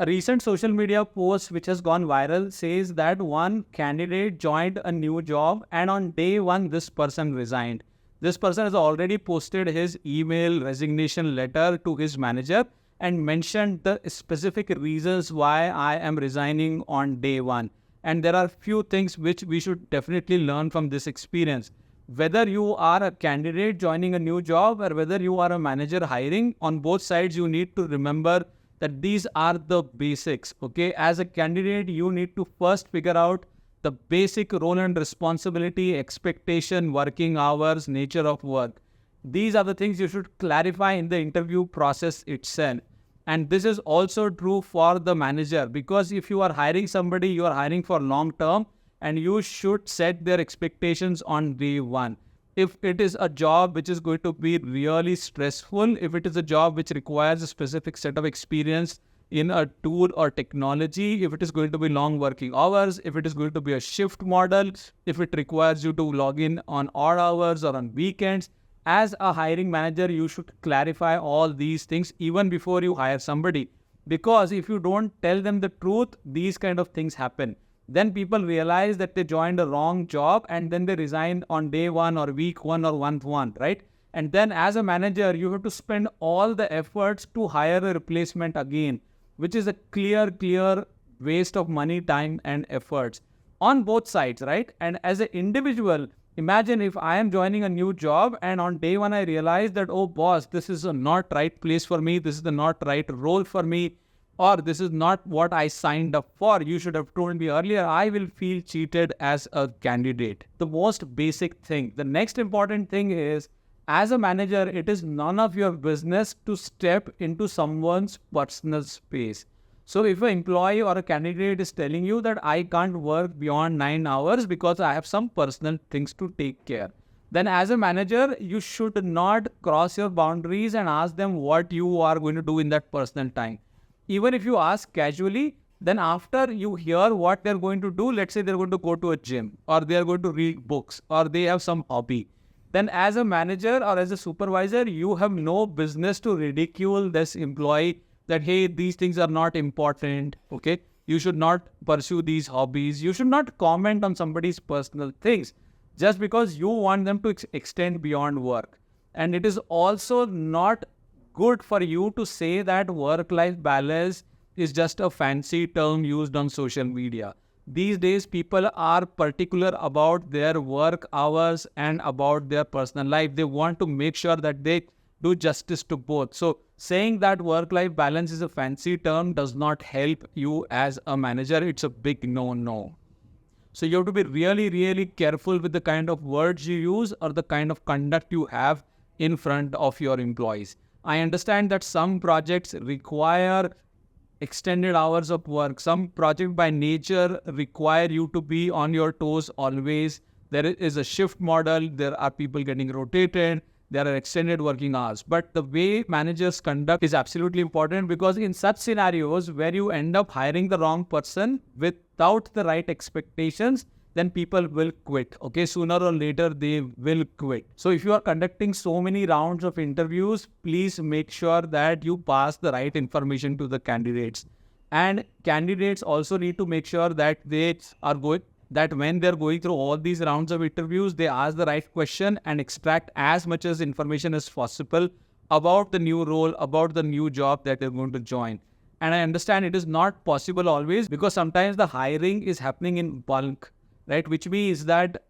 A recent social media post which has gone viral says that one candidate joined a new job and on day one, this person resigned. This person has already posted his email resignation letter to his manager and mentioned the specific reasons why I am resigning on day one. And there are few things which we should definitely learn from this experience. Whether you are a candidate joining a new job or whether you are a manager hiring, on both sides you need to remember that these are the basics. Okay, as a candidate you need to first figure out the basic role and responsibility, expectation, working hours, nature of work. These are the things you should clarify in the interview process itself. And this is also true for the manager, because if you are hiring somebody, you are hiring for long term and you should set their expectations on day one. If it is a job which is going to be really stressful, if it is a job which requires a specific set of experience in a tool or technology, if it is going to be long working hours, if it is going to be a shift model, if it requires you to log in on odd hours or on weekends, as a hiring manager, you should clarify all these things even before you hire somebody. Because if you don't tell them the truth, these kind of things happen. Then people realize that they joined a wrong job and then they resign on day one or week one or month one, right? And then as a manager, you have to spend all the efforts to hire a replacement again, which is a clear waste of money, time and efforts on both sides, right? And as an individual, imagine if I am joining a new job and on day one I realize that, oh boss, this is not right place for me, this is the not right role for me, or this is not what I signed up for. You should have told me earlier. I will feel cheated as a candidate. The most basic thing. The next important thing is, as a manager, it is none of your business to step into someone's personal space. So if an employee or a candidate is telling you that I can't work beyond 9 hours because I have some personal things to take care, then as a manager, you should not cross your boundaries and ask them what you are going to do in that personal time. Even if you ask casually, then after you hear what they're going to do, let's say they're going to go to a gym or they're going to read books or they have some hobby, then as a manager or as a supervisor, you have no business to ridicule this employee that, hey, these things are not important, okay? You should not pursue these hobbies. You should not comment on somebody's personal things just because you want them to extend beyond work. And it is also not good for you to say that work-life balance is just a fancy term used on social media. These days, people are particular about their work hours and about their personal life. They want to make sure that they do justice to both. So saying that work-life balance is a fancy term does not help you as a manager. It's a big no-no. So you have to be really careful with the kind of words you use or the kind of conduct you have in front of your employees. I understand that some projects require extended hours of work. Some projects by nature require you to be on your toes always. There is a shift model. There are people getting rotated. There are extended working hours. But the way managers conduct is absolutely important, because in such scenarios where you end up hiring the wrong person without the right expectations, then people will quit. Okay, sooner or later they will quit. So if you are conducting so many rounds of interviews, please make sure that you pass the right information to the candidates. And candidates also need to make sure that when they're going through all these rounds of interviews, they ask the right question and extract as much as information as possible about the new role, about the new job that they're going to join. And I understand it is not possible always, because sometimes the hiring is happening in bulk, right? Which means that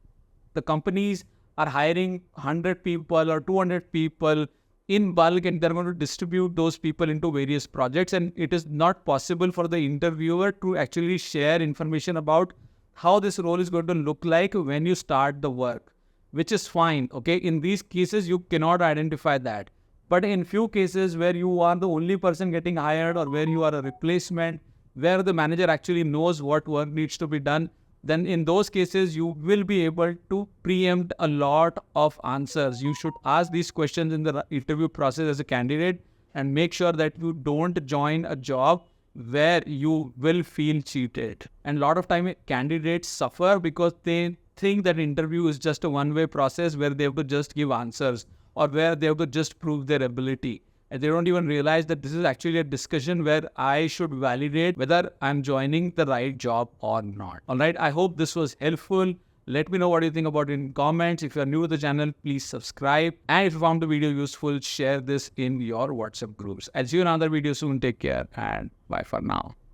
the companies are hiring 100 people or 200 people in bulk, and they're going to distribute those people into various projects. And it is not possible for the interviewer to actually share information about how this role is going to look like when you start the work, which is fine. Okay, in these cases, you cannot identify that. But in few cases where you are the only person getting hired, or where you are a replacement, where the manager actually knows what work needs to be done, then in those cases, you will be able to preempt a lot of answers. You should ask these questions in the interview process as a candidate, and make sure that you don't join a job where you will feel cheated. And a lot of time candidates suffer because they think that interview is just a one-way process where they have to just give answers, or where they have to just prove their ability. and they don't even realize that this is actually a discussion where I should validate whether I'm joining the right job or not. All right. I hope this was helpful. Let me know what you think about it in comments. If you're new to the channel, please subscribe. And if you found the video useful, share this in your WhatsApp groups. I'll see you in another video soon. Take care and bye for now.